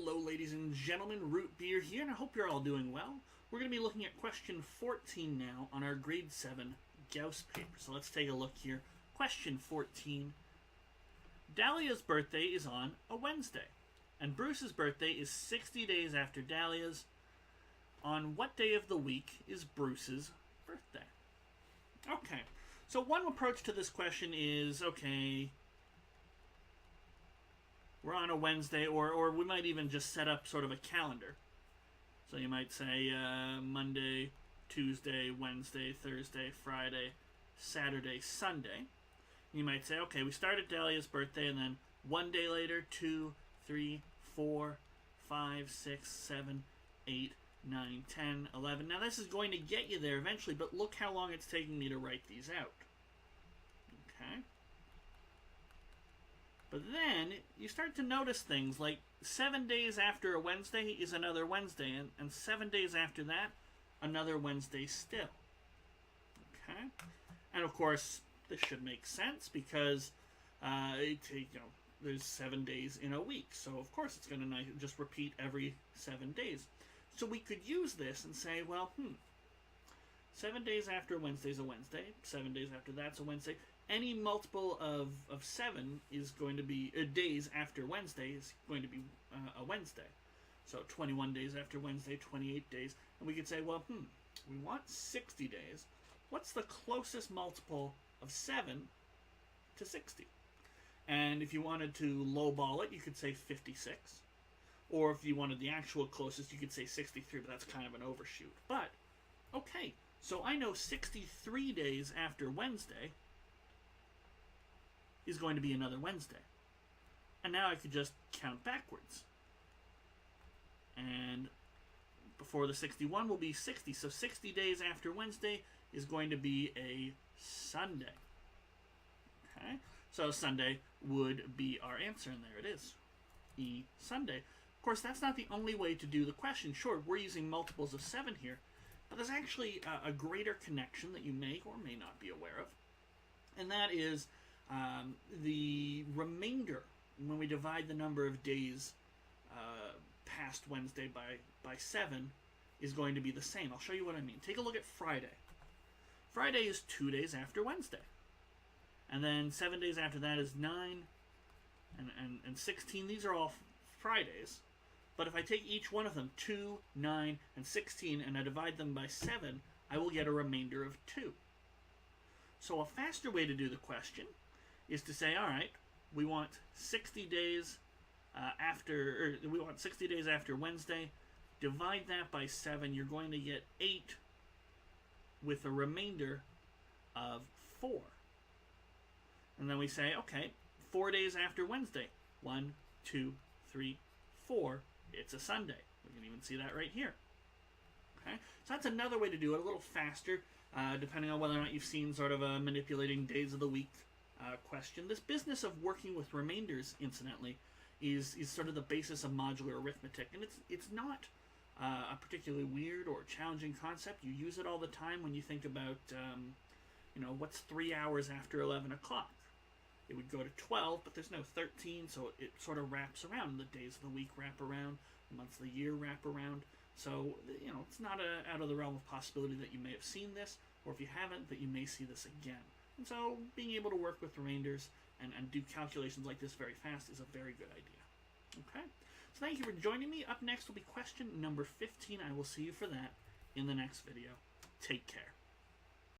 Hello, ladies and gentlemen, Root Beer here, and I hope you're all doing well. We're going to be looking at question 14 now on our grade 7 Gauss paper. So let's take a look here. Question 14. Dahlia's birthday is on a Wednesday, and Bruce's birthday is 60 days after Dahlia's. On what day of the week is Bruce's birthday? Okay, so one approach to this question is, okay, we're on a Wednesday, or we might even just set up sort of a calendar. So you might say Monday, Tuesday, Wednesday, Thursday, Friday, Saturday, Sunday. You might say, okay, we start at Dahlia's birthday, and then one day later, 2, 3, 4, 5, 6, 7, 8, 9, 10, 11. Now this is going to get you there eventually, but look how long it's taking me to write these out. Okay. But then you start to notice things like 7 days after a Wednesday is another Wednesday, and 7 days after that, another Wednesday still. Okay? And of course, this should make sense because there's 7 days in a week. So of course it's going to just repeat every 7 days. So we could use this and say, well, 7 days after Wednesday's a Wednesday, 7 days after that's a Wednesday. Any multiple of 7 is going to be, days after Wednesday is going to be a Wednesday. So 21 days after Wednesday, 28 days. And we could say, well, we want 60 days. What's the closest multiple of 7 to 60? And if you wanted to lowball it, you could say 56. Or if you wanted the actual closest, you could say 63, but that's kind of an overshoot. But, okay, so I know 63 days after Wednesday is going to be another Wednesday. And now I could just count backwards. And before the 61 will be 60. So 60 days after Wednesday is going to be a Sunday. Okay? So Sunday would be our answer, and there it is. Sunday. Of course, that's not the only way to do the question. Sure, we're using multiples of 7 here, but there's actually a greater connection that you may or may not be aware of. And that is the remainder, when we divide the number of days past Wednesday by 7, is going to be the same. I'll show you what I mean. Take a look at Friday. Friday is 2 days after Wednesday. And then 7 days after that is 9 and 16. These are all Fridays. But if I take each one of them, 2, 9, and 16, and I divide them by 7, I will get a remainder of 2. So a faster way to do the question is to say, all right, we want 60 days after Wednesday. Divide that by 7. You're going to get 8 with a remainder of 4. And then we say, okay, 4 days after Wednesday. 1, 2, 3, 4. It's a Sunday. We can even see that right here. Okay, so that's another way to do it, a little faster, depending on whether or not you've seen sort of a manipulating days of the week question. This business of working with remainders, incidentally, is sort of the basis of modular arithmetic, and it's not a particularly weird or challenging concept. You use it all the time when you think about, what's 3 hours after 11 o'clock? It would go to 12, but there's no 13, so it sort of wraps around. The days of the week wrap around, the months of the year wrap around. So, it's not out of the realm of possibility that you may have seen this, or if you haven't, that you may see this again. And so, being able to work with remainders and do calculations like this very fast is a very good idea. Okay? So thank you for joining me. Up next will be question number 15. I will see you for that in the next video. Take care.